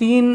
3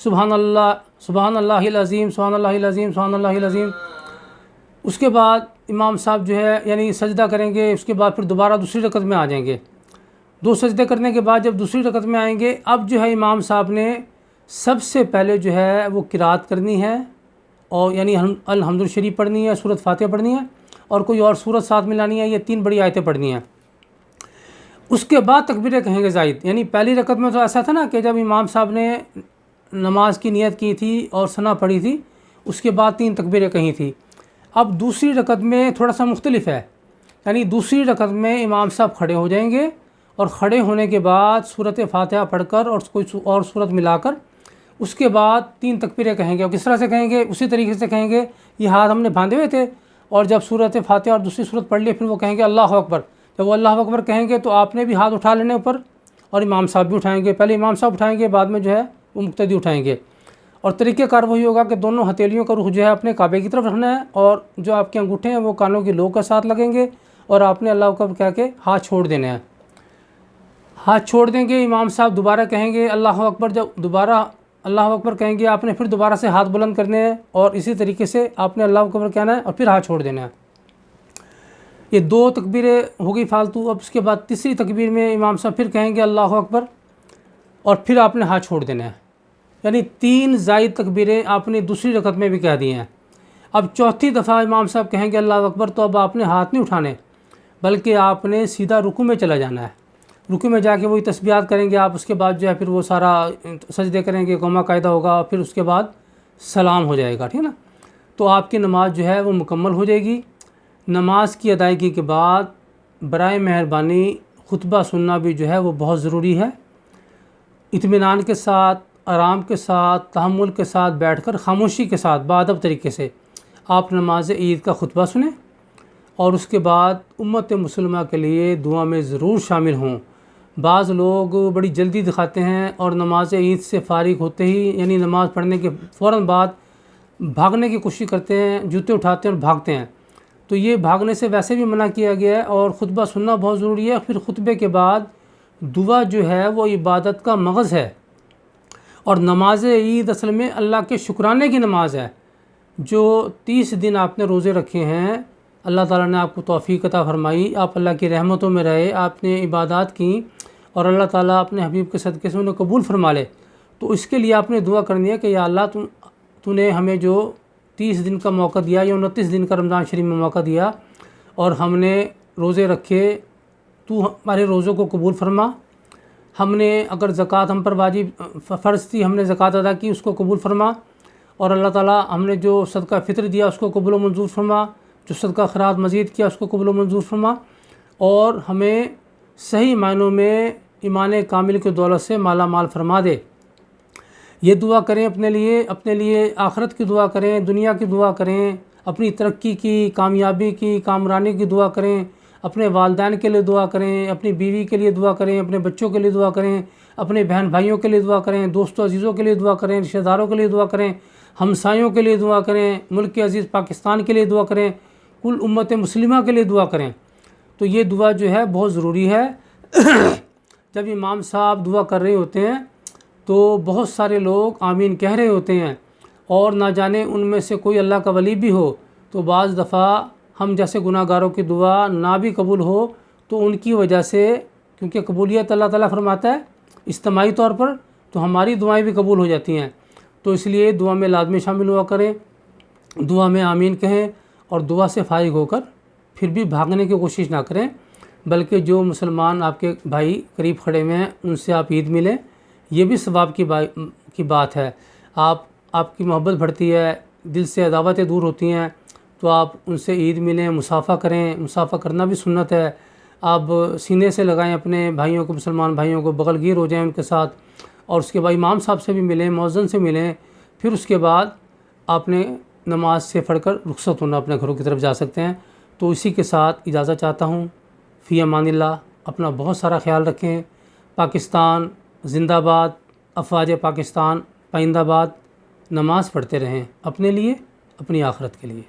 سبحان اللہ العظیم، سبحان اللہ العظیم، سبحان اللہ العظیم۔ اس کے بعد امام صاحب جو ہے یعنی سجدہ کریں گے، اس کے بعد پھر دوبارہ دوسری رکعت میں آ جائیں گے۔ 2 سجدے کرنے کے بعد جب دوسری رکعت میں آئیں گے، اب جو ہے امام صاحب نے سب سے پہلے جو ہے وہ قرات کرنی ہے، اور یعنی الحمد شریف پڑھنی ہے، سورۃ فاتحہ پڑھنی ہے، اور کوئی اور سورت ساتھ ملانی ہے، یہ 3 بڑی آیتیں پڑھنی ہیں۔ اس کے بعد تکبیریں کہیں گے زائد۔ یعنی پہلی رکعت میں تو ایسا تھا نا کہ جب امام صاحب نے نماز کی نیت کی تھی اور ثنا پڑھی تھی، اس کے بعد 3 تکبیریں کہیں تھی۔ اب دوسری رکعت میں تھوڑا سا مختلف ہے، یعنی دوسری رکعت میں امام صاحب کھڑے ہو جائیں گے، اور کھڑے ہونے کے بعد سورۃ فاتحہ پڑھ کر اور کوئی اور سورت ملا کر اس کے بعد 3 تکبیریں کہیں گے۔ اور کس طرح سے کہیں گے؟ اسی طریقے سے کہیں گے، یہ ہاتھ ہم نے باندھے ہوئے تھے، اور جب سورۃ فاتحہ اور دوسری سورت پڑھ لی پھر وہ کہیں گے اللہ اکبر۔ جب وہ اللہ اکبر کہیں گے تو آپ نے بھی ہاتھ اٹھا لینے اوپر، اور امام صاحب بھی اٹھائیں گے۔ پہلے امام صاحب اٹھائیں گے، بعد میں جو ہے وہ مقتدی اٹھائیں گے، اور طریقہ کار وہی ہوگا کہ دونوں ہتھیلیوں کا رخ جو ہے اپنے کعبے کی طرف رکھنا ہے، اور جو آپ کے انگوٹھے ہیں وہ کانوں کی لو کے ساتھ لگیں گے، اور آپ نے اللہ اکبر کہہ کے ہاتھ چھوڑ دینا ہے۔ ہاتھ چھوڑ دیں گے، امام صاحب دوبارہ کہیں گے اللہ اکبر۔ جب دوبارہ اللہ اکبر کہیں گے آپ نے پھر دوبارہ سے ہاتھ بلند کرنے ہیں، اور اسی طریقے سے آپ نے اللہ اکبر کہنا ہے اور پھر ہاتھ چھوڑ دینا ہے۔ یہ 2 تکبیریں ہو گئی فالتو۔ اب اس کے بعد تیسری تکبیر میں امام صاحب پھر کہیں گے اللہ اکبر، اور پھر آپ نے ہاتھ چھوڑ دینا ہے۔ یعنی 3 زائد تکبیریں آپ نے دوسری رکعت میں بھی کہہ دی ہیں۔ اب چوتھی دفعہ امام صاحب کہیں گے اللہ اکبر، تو اب آپ نے ہاتھ نہیں اٹھانے، بلکہ آپ نے سیدھا رکوع میں چلا جانا ہے۔ رکوع میں جا کے وہی تسبیحات کریں گے آپ، اس کے بعد جو ہے پھر وہ سارا سجدے کریں گے، قوما قاعدہ ہوگا، پھر اس کے بعد سلام ہو جائے گا، ٹھیک ہے نا؟ تو آپ کی نماز جو ہے وہ مکمل ہو جائے گی۔ نماز کی ادائیگی کے بعد برائے مہربانی خطبہ سننا بھی جو ہے وہ بہت ضروری ہے۔ اطمینان کے ساتھ، آرام کے ساتھ، تحمل کے ساتھ بیٹھ کر خاموشی کے ساتھ باادب طریقے سے آپ نماز عید کا خطبہ سنیں، اور اس کے بعد امت مسلمہ کے لیے دعا میں ضرور شامل ہوں۔ بعض لوگ بڑی جلدی دکھاتے ہیں اور نماز عید سے فارغ ہوتے ہی یعنی نماز پڑھنے کے فوراً بعد بھاگنے کی کوشش کرتے ہیں، جوتے اٹھاتے ہیں اور بھاگتے ہیں۔ تو یہ بھاگنے سے ویسے بھی منع کیا گیا ہے، اور خطبہ سننا بہت ضروری ہے۔ پھر خطبے کے بعد دعا جو ہے وہ عبادت کا مغز ہے، اور نماز عید اصل میں اللہ کے شکرانے کی نماز ہے۔ جو 30 دن آپ نے روزے رکھے ہیں، اللہ تعالیٰ نے آپ کو توفیق عطا فرمائی، آپ اللہ کی رحمتوں میں رہے، آپ نے عبادات کی، اور اللہ تعالیٰ اپنے حبیب کے صدقے سے انہیں قبول فرما لے، تو اس کے لیے آپ نے دعا کرنی ہے کہ یا اللہ تو نے ہمیں جو 30 دن کا موقع دیا یا 29 دن کا رمضان شریف میں موقع دیا، اور ہم نے روزے رکھے، تو ہمارے روزوں کو قبول فرما۔ ہم نے اگر زکوٰۃ ہم پر واجب فرض تھی، ہم نے زکوٰۃ ادا کی، اس کو قبول فرما، اور اللہ تعالیٰ ہم نے جو صدقہ فطر دیا اس کو قبول و منظور فرما، جو صدقہ خیرات مزید کیا اس کو قبول و منظور فرما، اور ہمیں صحیح معنوں میں ایمان کامل کی دولت سے مالا مال فرما دے۔ یہ دعا کریں اپنے لیے آخرت کی دعا کریں، دنیا کی دعا کریں، اپنی ترقی کی، کامیابی کی، کامرانی کی دعا کریں، اپنے والدین کے لیے دعا کریں، اپنی بیوی کے لیے دعا کریں، اپنے بچوں کے لیے دعا کریں، اپنے بہن بھائیوں کے لیے دعا کریں، دوستوں عزیزوں کے لیے دعا کریں، رشتہ داروں کے لیے دعا کریں، ہمسایوں کے لیے دعا کریں، ملک کے عزیز پاکستان کے لیے دعا کریں، کل امت مسلمہ کے لیے دعا کریں۔ تو یہ دعا جو ہے بہت ضروری ہے۔ جب امام صاحب دعا کر رہے ہوتے ہیں تو بہت سارے لوگ آمین کہہ رہے ہوتے ہیں، اور نہ جانے ان میں سے کوئی اللہ کا ولی بھی ہو، تو بعض دفعہ ہم جیسے گناہ گاروں کی دعا نہ بھی قبول ہو تو ان کی وجہ سے، کیونکہ قبولیت اللہ تعالیٰ فرماتا ہے اجتماعی طور پر، تو ہماری دعائیں بھی قبول ہو جاتی ہیں۔ تو اس لیے دعا میں لازمی شامل ہوا کریں، دعا میں آمین کہیں، اور دعا سے فارغ ہو کر پھر بھی بھاگنے کی کوشش نہ کریں، بلکہ جو مسلمان آپ کے بھائی قریب کھڑے ہوئے ہیں ان سے آپ عید ملیں، یہ بھی ثواب کی بات ہے۔ آپ کی محبت بڑھتی ہے، دل سے عداوتیں دور ہوتی ہیں، تو آپ ان سے عید ملیں، مصافحہ کریں، مصافحہ کرنا بھی سنت ہے۔ آپ سینے سے لگائیں اپنے بھائیوں کو، مسلمان بھائیوں کو، بغل گیر ہو جائیں ان کے ساتھ، اور اس کے بعد امام صاحب سے بھی ملیں، مؤذن سے ملیں، پھر اس کے بعد آپ نے نماز سے پڑھ کر رخصت ہونا، اپنے گھروں کی طرف جا سکتے ہیں۔ تو اسی کے ساتھ اجازت چاہتا ہوں، فی امان اللہ۔ اپنا بہت سارا خیال رکھیں۔ پاکستان زندہ باد، افواج پاکستان پائندہ باد۔ نماز پڑھتے رہیں اپنے لیے، اپنی آخرت کے لیے۔